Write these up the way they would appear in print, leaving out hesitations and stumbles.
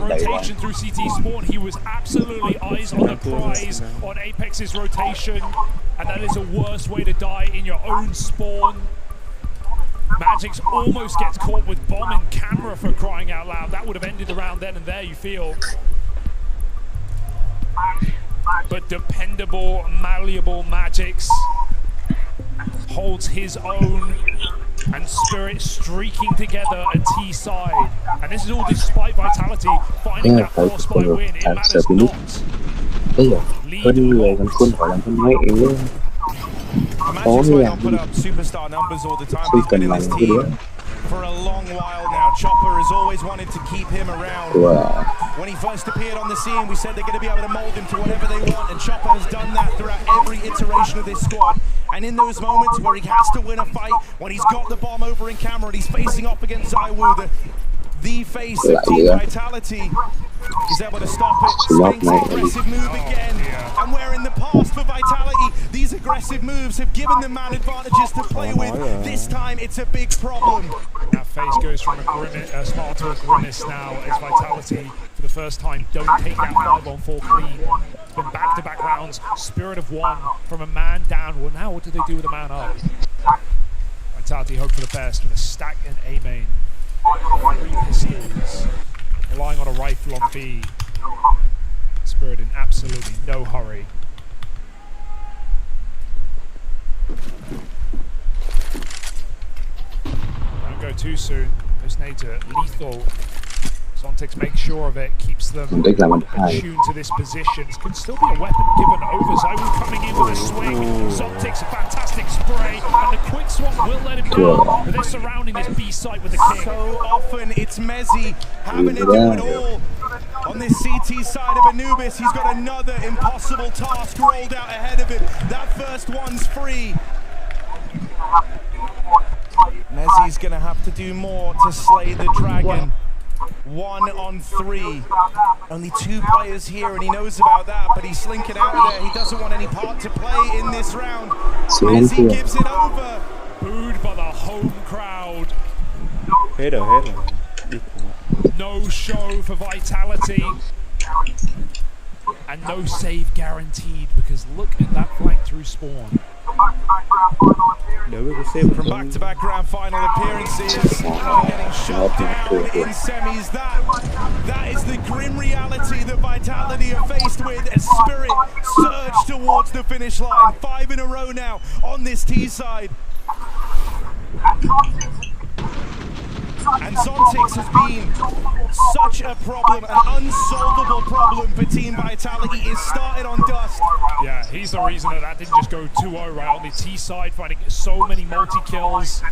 rotation through CT spawn. He was absolutely eyes on the prize on Apex's rotation, and that is the worst way to die in your own spawn. Magix almost gets caught with bomb and camera for crying out loud. That would have ended the round then and there, you feel. But dependable, malleable Magix holds his own, and Spirit streaking together a T side. And this is all despite Vitality finding that force by win. It matters not. Có người còn quân khỏi làm con mấy yếu. Magix might not put up superstar numbers all the time. He's been in this team for a long while now. Chopper has always wanted to keep him around. When he first appeared on the scene, we said they're going to be able to mold him to whatever they want, and Chopper has done that throughout every iteration of this squad. And in those moments where he has to win a fight, when he's got the bomb over in camera and he's facing up against Zaiwu, the face of Team Vitality, is able to stop it. Spanks an aggressive move again, and where in the past for Vitality, these aggressive moves have given them man advantages to play with. This time it's a big problem. That face goes from a smile to a grimace now as Vitality, for the first time, don't take that 5-on-4 clean. It's been back-to-back rounds. Spirit of one from a man down. Well, now what do they do with a man up? Vitality hope for the best with a stack and A main. 3 pistols, relying on a rifle on B. Spirit in absolutely no hurry. Don't go too soon. Those nades are lethal. Zontics makes sure of it, keeps them attuned to this position. It could still be a weapon given over. Zaiwu coming in with a swing. Zontics a fantastic spray, and the quick swap will let him go. But they're surrounding this B site with the king. So often it's Mezzi having to do it all. On this CT side of Anubis, he's got another impossible task rolled out ahead of him. That first one's free. Mezzi's gonna have to do more to slay the dragon. 1-on-3. Only 2 players here, and he knows about that, but he's slinking out of there. He doesn't want any part to play in this round. Mezzi gives it over. Booed by the home crowd. Hết rồi. No show for Vitality. And no save guaranteed, because look at that flank through spawn. From back-to-back grand final appearances, getting shut down in semis. That is the grim reality that Vitality are faced with as Spirit surge towards the finish line. 5 in a row now on this T side. And Zontics has been such a problem, an unsolvable problem for Team Vitality. It started on dust. Yeah, he's the reason that didn't just go 2-0 right on the T side, finding so many multi-kills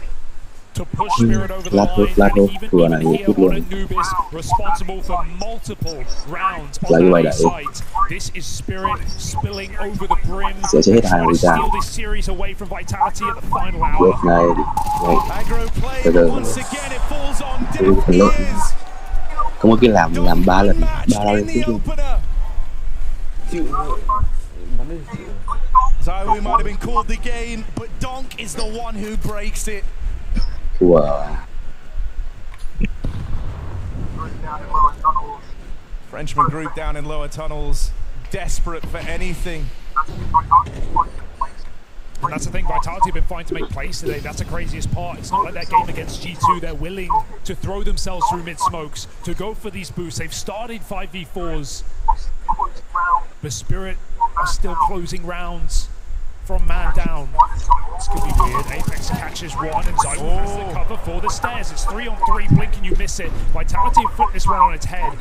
to push Spirit over the line, and even here on Anubis, responsible for multiple rounds on the A site. This is Spirit spilling over the brim, trying to steal this series away from Vitality at the final hour. Aggro play, once again it falls on deaf ears. Có một cái làm 3 lần tiếp luôn. Zaiwu might have been called the game, but Donk is the one who breaks it. Frenchman group down in lower tunnels, desperate for anything. And that's the thing, Vitality have been fine to make plays today. That's the craziest part. It's not like that game against G2. They're willing to throw themselves through mid-smokes, to go for these boosts. They've started 5v4s. But Spirit are still closing rounds from man down. This could be weird. Apex catches one, and Zaiwu has the cover for the stairs. It's 3-on-3. Blink and you miss it. Vitality have flipped this one on its head.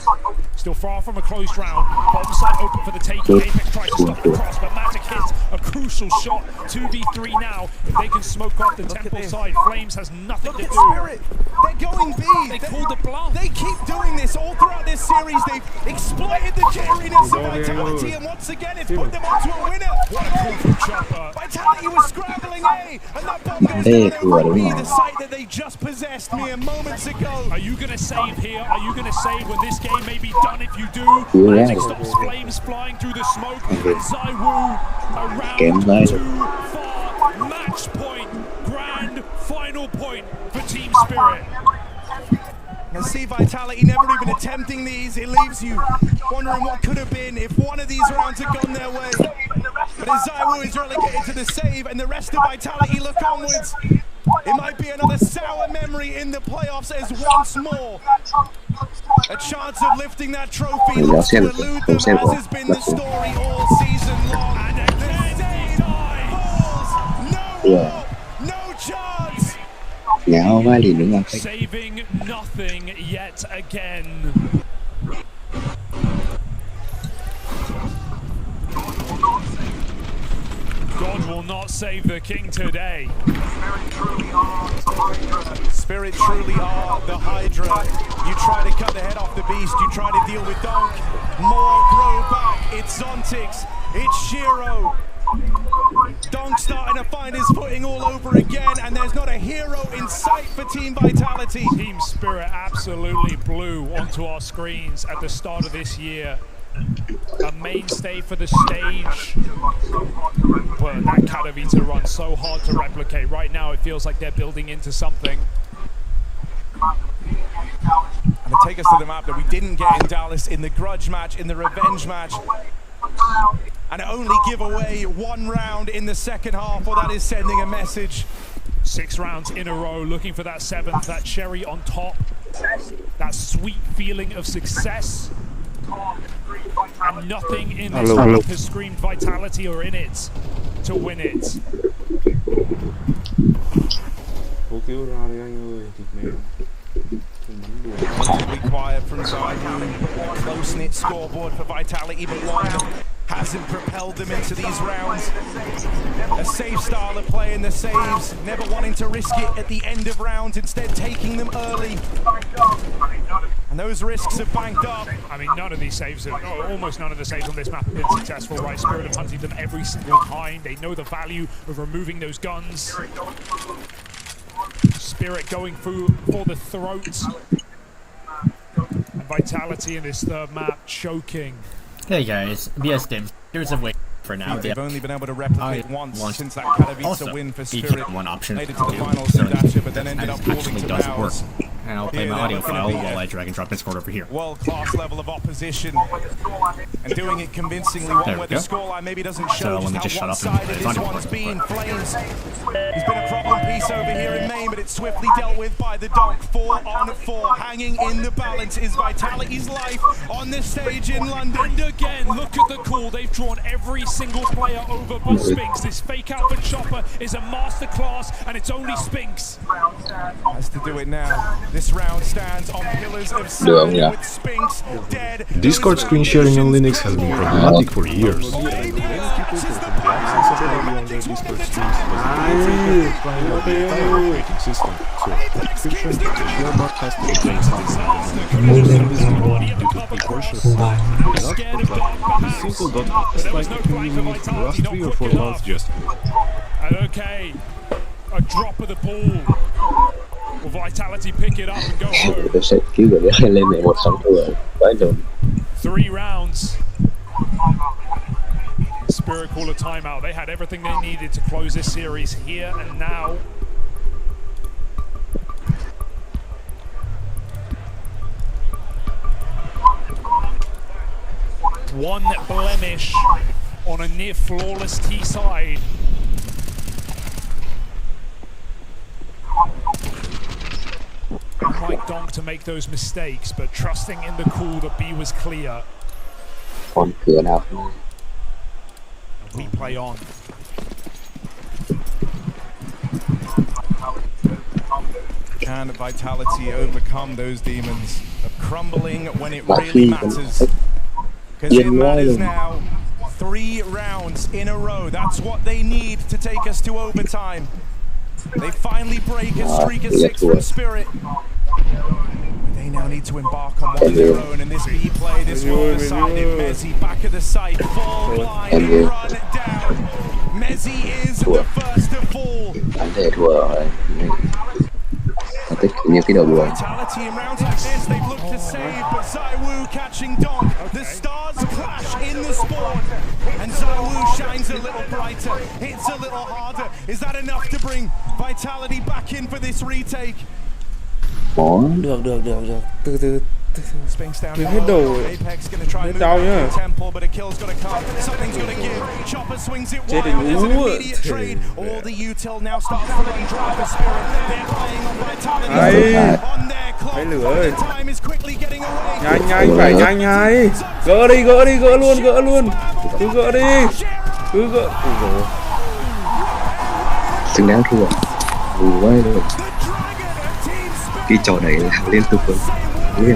Still far from a closed round. Bottom side open for the taking. Apex tries to stop the cross, but Magic hits a crucial shot. 2v3 now. If they can smoke off the temple side, Flames has nothing to do. Spirit. They're going B. They called the bluff. They keep doing this all throughout this series. They've exploited the jitteriness of Vitality, and once again, it's put them onto a winner. What a call from Chopper. Vitality was scrambling A, and that bomb goes down over B, the site that they just possessed mere moments ago. Are you going to save here? Are you going to save when this game may be done if you do? Magic stops Flames flying through the smoke, and Zaiwu around too far. Match point, grand final point for Team Spirit. And see Vitality never even attempting these. It leaves you wondering what could have been if one of these rounds had gone their way. But as ZywOo is relegated to the save and the rest of Vitality look onwards, it might be another sour memory in the playoffs as once more a chance of lifting that trophy looks to elude them, as has been the story all season long. And again, falls. No chance. Saving nothing yet again. God will not save the king today. Spirit truly are the Hydra. You try to cut the head off the beast, you try to deal with Donk. More grow back, it's Zontix, it's Shiro. Donk starting to find his footing all over again, and there's not a hero in sight for Team Vitality. Team Spirit absolutely blew onto our screens at the start of this year. A mainstay for the stage, but that Katowice run so hard to replicate. Right now it feels like they're building into something. And to take us to the map that we didn't get in Dallas in the grudge match, in the revenge match, and only give away one round in the second half, well, that is sending a message. 6 rounds in a row, looking for that 7th, that cherry on top, that sweet feeling of success. And nothing in this map has screamed Vitality or in it to win it. Relatively quiet from ZywOo. Close-knit scoreboard for Vitality, but one hasn't propelled them into these rounds. A safe style of play in the saves, never wanting to risk it at the end of rounds, instead taking them early. And those risks have banked up. I mean, none of these saves, almost none of the saves on this map have been successful, right? Spirit have hunted them every single time. They know the value of removing those guns. Spirit going for the throat. And Vitality in this third map choking. Hey guys, BS Game. Here's a way for now. They've only been able to replicate once since that Katowice win for Spirit. One option made it to the finals in Dacia, but then ended up falling to Mouse. And I'll play my audio file while I drag and drop Discord over here. World-class level of opposition, and doing it convincingly. One where the scoreline maybe doesn't show just how one-sided this one's been. Flames, he's been a problem piece over here in Maine, but it's swiftly dealt with by the Donk. 4 on 4, hanging in the balance is Vitality's life on this stage in London. And again, look at the call. They've drawn every single player over but Spinks. This fake out for Chopper is a masterclass, and it's only Spinks. Has to do it now. This round stands on pillars of sand with Spinks dead. Discord screen sharing on Linux has been problematic for years. Last 3 or 4 months just. And okay, a drop of the ball. Will Vitality pick it up and go home? 3 rounds. Spirit call a timeout. They had everything they needed to close this series here and now. One blemish on a near flawless T side. Like Donk to make those mistakes, but trusting in the call that B was clear. We play on. Can Vitality overcome those demons of crumbling when it really matters? Because it matters now. 3 rounds in a row. That's what they need to take us to overtime. They finally break a streak of 6 from Spirit. They now need to embark on one of their own, and this B play, this one-sided Mezzi back of the site, full blind and run down. Mezzi is the first to fall. Vitality in rounds like this, they've looked to save, but ZywOo catching Donk. The stars clash in the spawn, and ZywOo shines a little brighter, hits a little harder. Is that enough to bring Vitality back in for this retake? Bỏ Được. Từ từ. Spinks down Cứ low. hết đồ. Apex gonna try and Hết move đau back nhá. to tempo, but a kill's gonna come. Something's gonna give. Chopper swings it Chết wild. định There's an ú. immediate trade. All the util now starts to run dry for Spirit. They're playing on vitality. Ấy. On their clock. Cái lửa ơi. The time is quickly getting away. Nhanh phải nhanh. Gỡ đi, gỡ luôn. Cứ gỡ đi. Ôi dồi. xứng đáng thua vui quá rồi. Cái trò này làm liên tục luôn. Vui.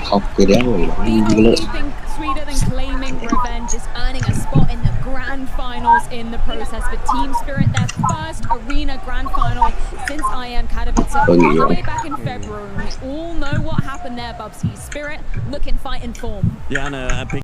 Không, cái đéo rồi là đi lợi. Sweeter than claiming revenge is earning a spot in the grand finals in the process for Team Spirit, their first arena grand final since IM Katowice all the way back in February. We all know what happened there, Bubsy. Spirit looking fighting form. Yeah, and a big